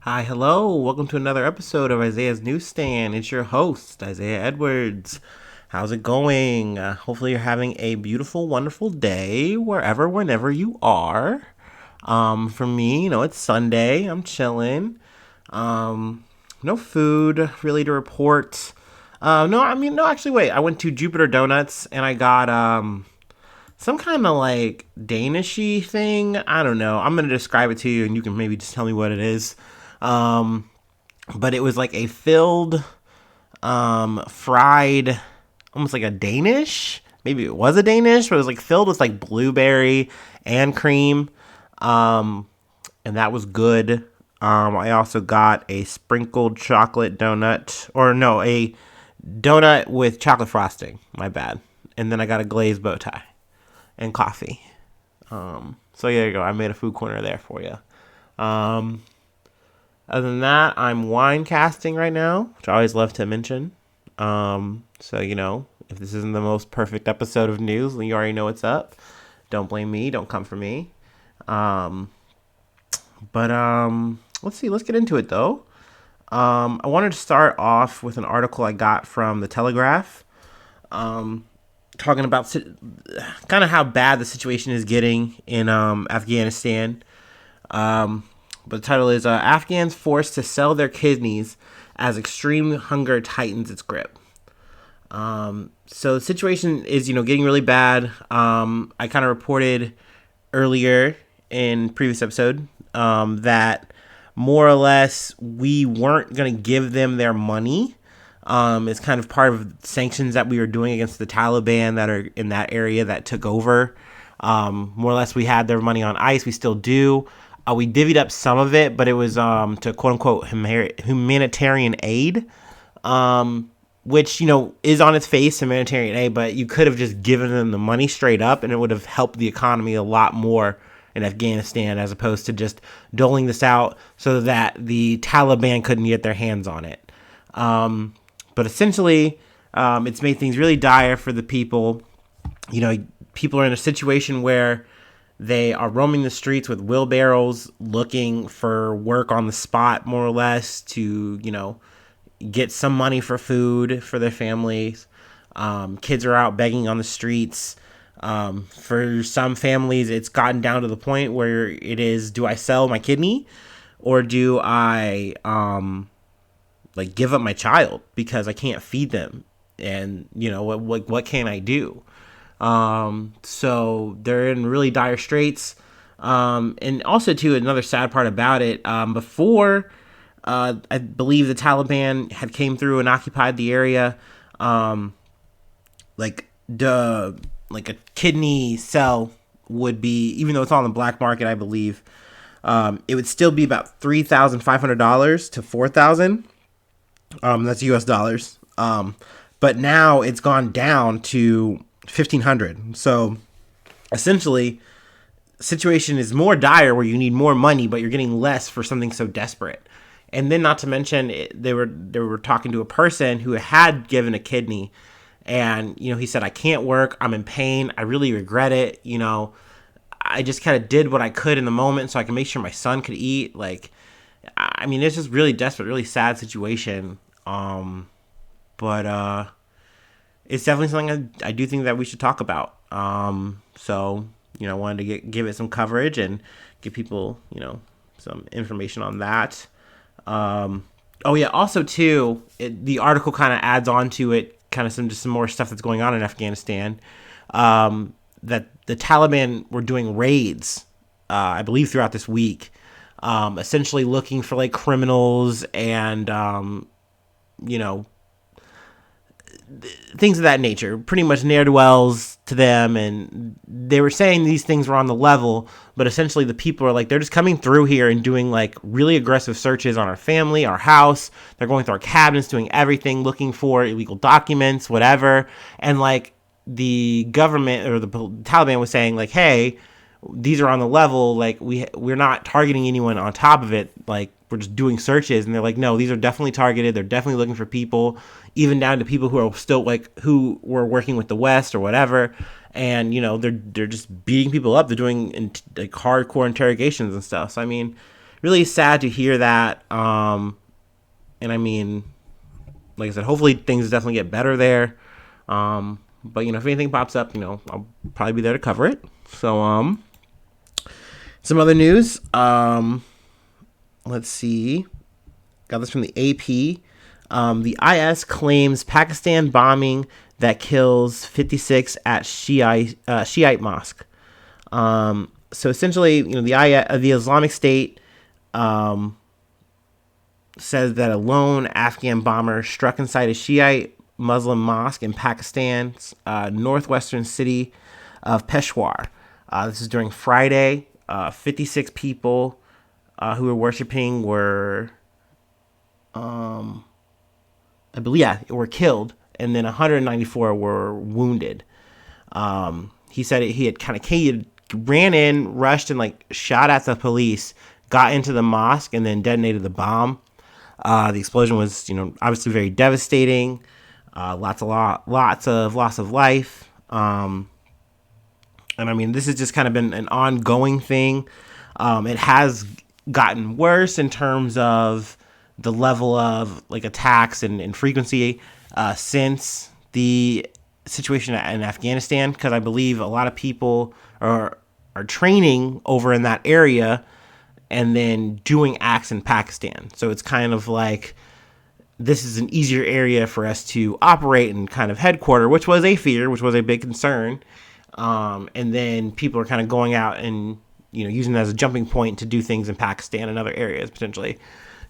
Hi, hello. Welcome to another episode of Isaiah's Newsstand. It's your host, Isaiah Edwards. How's it going? Hopefully, you're having a beautiful, wonderful day wherever, whenever you are. For me, it's Sunday. I'm chilling. Um, no food really to report. No, actually, wait. I went to Jupiter Donuts and I got some kind of like Danishy thing. I don't know. I'm gonna describe it to you, and you can maybe just tell me what it is. Um, but it was like a filled, fried, almost like a Danish. Maybe it was a Danish, but it was like filled with like blueberry and cream. Um, and that was good. I also got a sprinkled chocolate donut, or no, a donut with chocolate frosting. My bad. And then I got a glazed bow tie and coffee. So there you go. I made a food corner there for you. Um, Other than that, I'm wine casting right now, which I always love to mention. So if this isn't the most perfect episode of news, you already know what's up. Don't blame me. Don't come for me. Um, but let's see. Let's get into it though. I wanted to start off with an article I got from the Telegraph, talking about kind of how bad the situation is getting in Afghanistan. But the title is Afghans Forced to Sell Their Kidneys as Extreme Hunger Tightens Its Grip. So the situation is, getting really bad. I kind of reported earlier in previous episode that more or less we weren't going to give them their money. It's kind of part of sanctions that we were doing against the Taliban that are in that area that took over. More or less, we had their money on ice. We still do. We divvied up some of it, but it was to quote unquote humanitarian aid, which is on its face humanitarian aid. But you could have just given them the money straight up, and it would have helped the economy a lot more in Afghanistan, as opposed to just doling this out so that the Taliban couldn't get their hands on it. But essentially, it's made things really dire for the people. People are in a situation where they are roaming the streets with wheelbarrows looking for work on the spot, more or less, to, get some money for food for their families. Kids are out begging on the streets. For some families, it's gotten down to the point where it is, do I sell my kidney or do I give up my child because I can't feed them? And, what can I do? So they're in really dire straits. And also, too, another sad part about it, before I believe the Taliban had came through and occupied the area, like a kidney cell would be, even though it's on the black market, I believe, it would still be about $3,500 to $4,000. That's U.S. dollars. But now it's gone down to 1,500. So essentially, the situation is more dire where you need more money, but you're getting less for something so desperate. And then, not to mention, they were talking to a person who had given a kidney, and he said, "I can't work. I'm in pain. I really regret it. I just kind of did what I could in the moment so I can make sure my son could eat." Like, I mean, it's just really desperate, really sad situation. But it's definitely something I do think that we should talk about. So wanted to give it some coverage and give people some information on that. Oh yeah, also too, the article kind of adds on to it, kind of some more stuff that's going on in Afghanistan. That the Taliban were doing raids, I believe, throughout this week, essentially looking for like criminals and you know things of that nature, pretty much ne'er-do-wells to them. And they were saying these things were on the level, but essentially the people are like, they're just coming through here and doing like really aggressive searches on our family, our house. They're going through our cabinets, doing everything, looking for illegal documents, whatever. And like the government or the Taliban was saying like, hey, these are on the level, like we're not targeting anyone on top of it, like we're just doing searches. And they're like, no, these are definitely targeted. They're definitely looking for people, even down to people who are still like who were working with the West or whatever. And they're just beating people up. They're doing like hardcore interrogations and stuff. So I mean, really sad to hear that. And I mean, like I said, hopefully things definitely get better there. But if anything pops up, I'll probably be there to cover it. So some other news. Let's see. Got this from the AP. The IS claims Pakistan bombing that kills 56 at Shiite mosque. So essentially, the Islamic State says that a lone Afghan bomber struck inside a Shiite Muslim mosque in Pakistan's northwestern city of Peshawar. This is during Friday. 56 people who were worshiping were were killed, and then 194 were wounded. He said he had ran in, rushed, and shot at the police, got into the mosque, and then detonated the bomb. The explosion was, obviously very devastating. Lots of loss of life. And I mean, this has just kind of been an ongoing thing. It has gotten worse in terms of the level of attacks and frequency since the situation in Afghanistan, because I believe a lot of people are training over in that area and then doing acts in Pakistan. So it's kind of like this is an easier area for us to operate and kind of headquarter, which was a fear, which was a big concern. And then people are kind of going out and using it as a jumping point to do things in Pakistan and other areas potentially.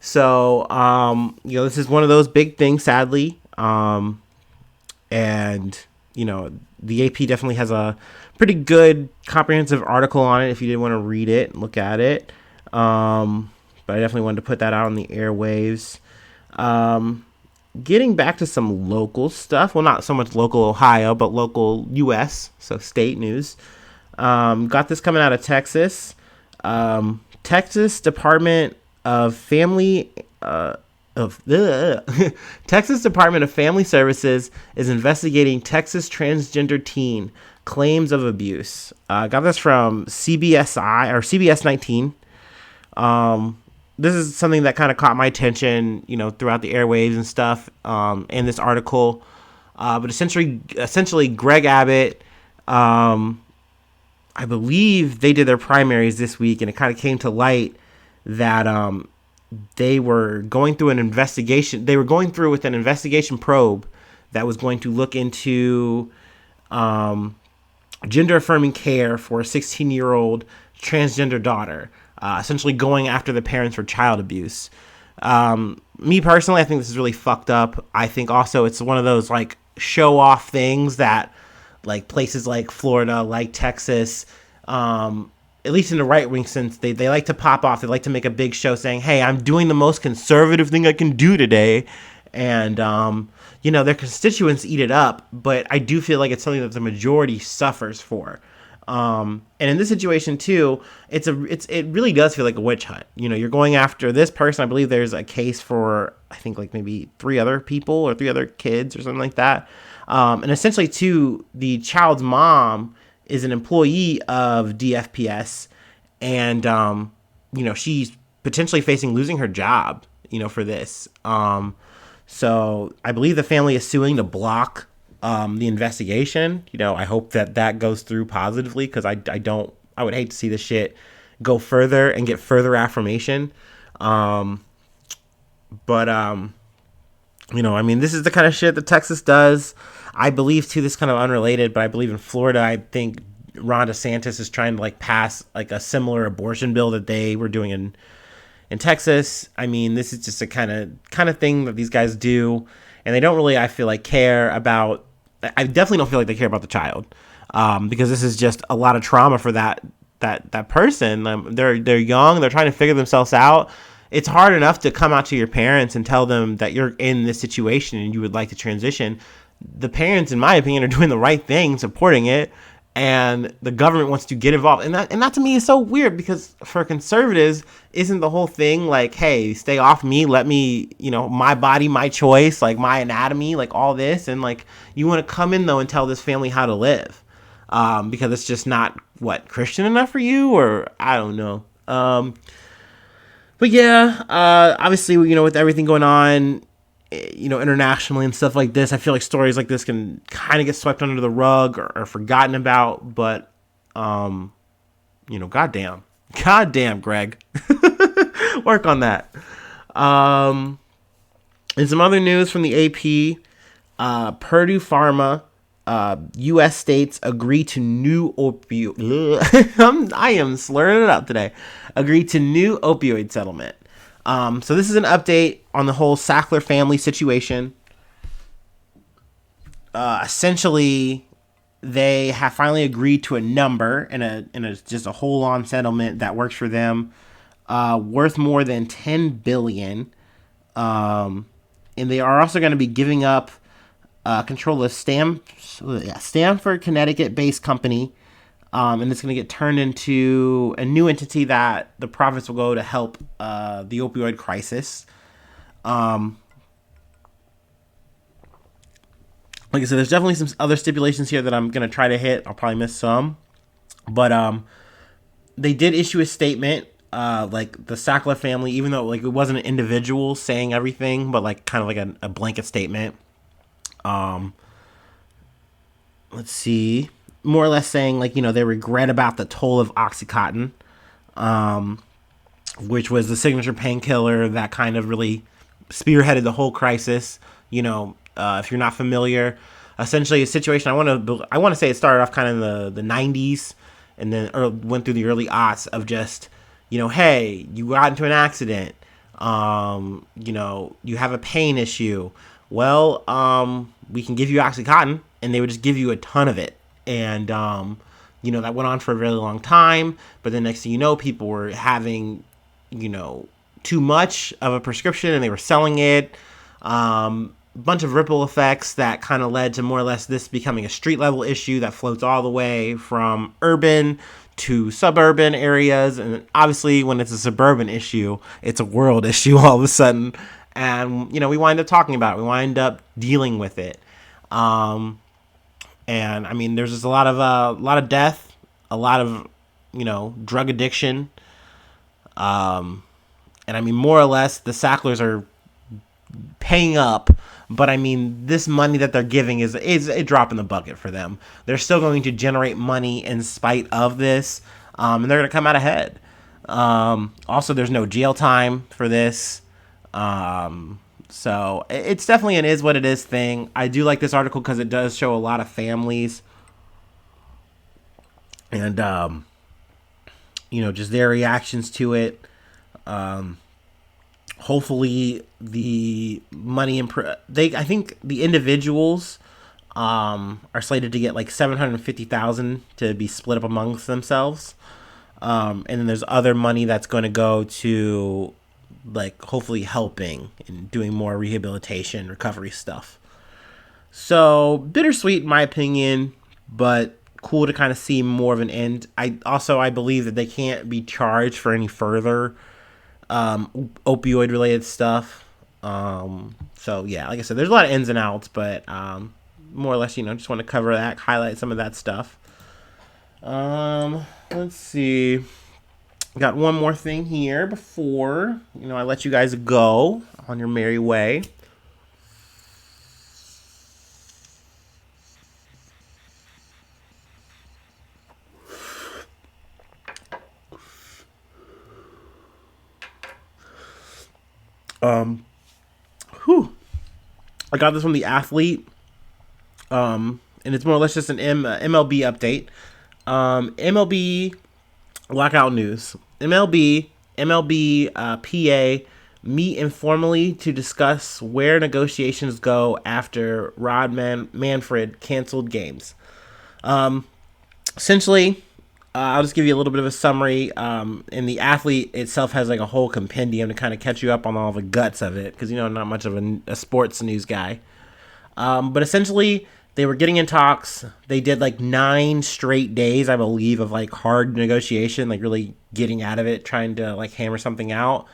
So this is one of those big things, sadly. And the AP definitely has a pretty good comprehensive article on it if you did want to read it and look at it. But I definitely wanted to put that out on the airwaves. Getting back to some local stuff. Well, not so much local Ohio, but local U.S., so state news. Got this coming out of Texas. Texas Department of Family Texas Department of Family Services is investigating Texas transgender teen claims of abuse. Got this from CBSI or CBS 19. This is something that kind of caught my attention, throughout the airwaves and stuff, in this article. But essentially, Greg Abbott, I believe they did their primaries this week, and it kind of came to light that they were going through an investigation. They were going through with an investigation probe that was going to look into gender-affirming care for a 16-year-old transgender daughter. Essentially going after the parents for child abuse. Me personally, I think this is really fucked up. I think also it's one of those show off things that places like Florida, like Texas, at least in the right wing sense, they like to pop off. They like to make a big show saying, hey, I'm doing the most conservative thing I can do today. And, their constituents eat it up. But I do feel like it's something that the majority suffers for. And in this situation too, it really does feel like a witch hunt. You're going after this person. I believe there's a case for, I think maybe 3 other people or 3 other kids or something like that. And essentially too, the child's mom is an employee of DFPS, and, she's potentially facing losing her job, for this. So I believe the family is suing to block the investigation. I hope that goes through positively, because I would hate to see this shit go further and get further affirmation. But this is the kind of shit that Texas does. I believe too, this kind of unrelated, but I believe in Florida, I think Ron DeSantis is trying to pass a similar abortion bill that they were doing in Texas. I mean, this is just a kind of thing that these guys do, and they don't really, I feel care about. I definitely don't feel like they care about the child, because this is just a lot of trauma for that person. They're young. They're trying to figure themselves out. It's hard enough to come out to your parents and tell them that you're in this situation and you would like to transition. The parents, in my opinion, are doing the right thing, supporting it, and the government wants to get involved. And that to me is so weird, because for conservatives, isn't the whole thing hey, stay off me, let me, my body, my choice, my anatomy, all this, and you want to come in though and tell this family how to live, because it's just not Christian enough for you, or I don't know. But yeah, obviously, with everything going on, internationally and stuff like this, I feel like stories like this can kind of get swept under the rug or forgotten about. But, goddamn, goddamn, Greg, work on that. Um, and some other news from the AP: Purdue Pharma, U.S. states agree to new opioid. I am slurring it up today. Agree to new opioid settlement. So this is an update on the whole Sackler family situation. Essentially, they have finally agreed to a number and a just a whole on settlement that works for them, worth more than $10 billion. And they are also going to be giving up control of Stanford, Connecticut-based company, and it's going to get turned into a new entity that the profits will go to help the opioid crisis. Like I said, there's definitely some other stipulations here that I'm going to try to hit. I'll probably miss some. But they did issue a statement, like the Sackler family, even though like it wasn't an individual saying everything, but like kind of like a blanket statement. Let's see. More or less saying like, they regret about the toll of OxyContin, which was the signature painkiller that kind of really spearheaded the whole crisis. If you're not familiar, essentially a situation I want to say it started off kind of in the 90s and then went through the early aughts of just, hey, you got into an accident, you have a pain issue. Well, we can give you OxyContin, and they would just give you a ton of it. And, that went on for a really long time. But then next thing you know, people were having, too much of a prescription and they were selling it. Bunch of ripple effects that kind of led to more or less this becoming a street level issue that floats all the way from urban to suburban areas. And obviously when it's a suburban issue, it's a world issue all of a sudden. And, we wind up talking about it. We wind up dealing with it. And I mean, there's just a lot of death, a lot of, drug addiction. And I mean, more or less the Sacklers are paying up, but I mean, this money that they're giving is a drop in the bucket for them. They're still going to generate money in spite of this, and they're going to come out ahead. Also, there's no jail time for this, so it's definitely an is what it is thing. I do like this article because it does show a lot of families and just their reactions to it. Hopefully the money I think the individuals are slated to get like $750,000 to be split up amongst themselves, and then there's other money that's going to go to like hopefully helping and doing more rehabilitation recovery stuff. So bittersweet in my opinion, but cool to kind of see more of an end. I believe that they can't be charged for any further opioid related stuff. So yeah, like I said, there's a lot of ins and outs, but more or less, just want to cover that, highlight some of that stuff. Let's see. Got one more thing here before, I let you guys go on your merry way. I got this from The Athlete, and it's more or less just an MLB update. MLB lockout news. MLB PA meet informally to discuss where negotiations go after Rod Manfred canceled games. Essentially, I'll just give you a little bit of a summary. And The Athlete itself has like a whole compendium to kind of catch you up on all the guts of it, because I'm not much of a sports news guy. But essentially, they were getting in talks. They did like 9 straight days, I believe, of like hard negotiation, like really getting out of it, trying to like hammer something out.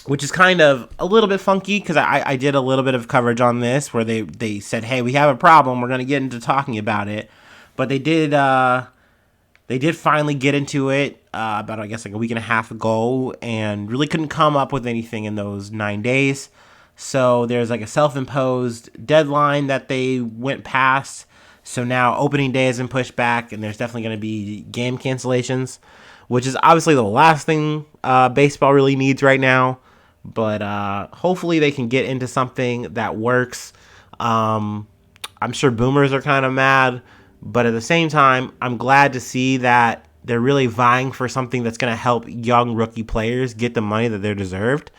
Which is kind of a little bit funky because I did a little bit of coverage on this where they said, hey, we have a problem. We're going to get into talking about it. But they did They did finally get into it about, I guess, like a week and a half ago, and really couldn't come up with anything in those 9 days. So there's like a self-imposed deadline that they went past. So now opening day has been pushed back, and there's definitely going to be game cancellations, which is obviously the last thing baseball really needs right now. But hopefully they can get into something that works. I'm sure boomers are kind of mad, but at the same time, I'm glad to see that they're really vying for something that's going to help young rookie players get the money that they're deserved.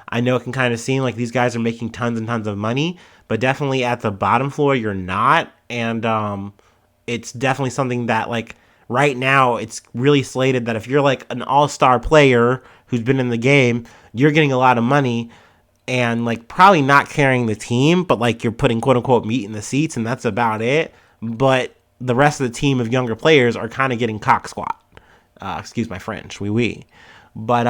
I know it can kind of seem like these guys are making tons and tons of money, but definitely at the bottom floor, you're not. And it's definitely something that, like, right now, it's really slated that if you're like an all-star player who's been in the game, you're getting a lot of money and like probably not carrying the team, but like you're putting quote unquote meat in the seats, and that's about it. But the rest of the team of younger players are kind of getting cock squat. Excuse my French, oui. But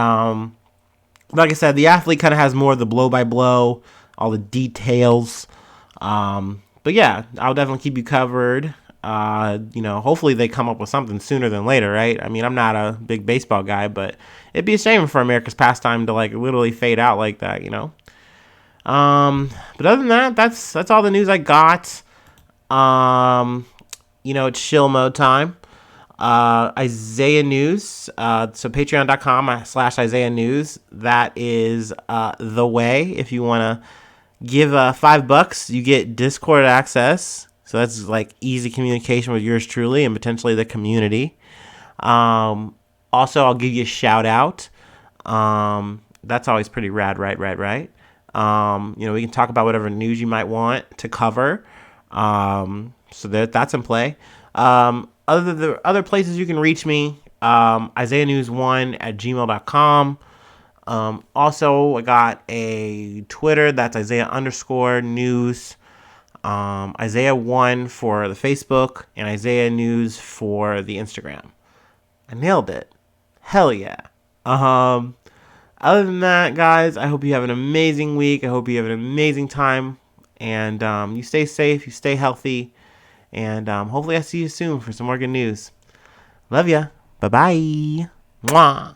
like I said, the athlete kind of has more of the blow by blow, all the details. But yeah, I'll definitely keep you covered. Hopefully they come up with something sooner than later, right? I mean, I'm not a big baseball guy, but it'd be a shame for America's pastime to like literally fade out like that, you know? But other than that, that's all the news I got. It's shill mode time. Isaiah News. So patreon.com/Isaiah News. That is the way. If you want to give $5, you get Discord access. So that's like easy communication with yours truly and potentially the community. Also, I'll give you a shout out. That's always pretty rad, right? We can talk about whatever news you might want to cover. So that's in play. Other places you can reach me, IsaiahNews1@gmail.com. Also, I got a Twitter, that's Isaiah_news. Isaiah1 for the Facebook, and Isaiah News for the Instagram. I nailed it. Hell yeah. Other than that, guys, I hope you have an amazing week. I hope you have an amazing time. And you stay safe, you stay healthy. And hopefully I see you soon for some more good news. Love ya. Bye-bye. Mwah.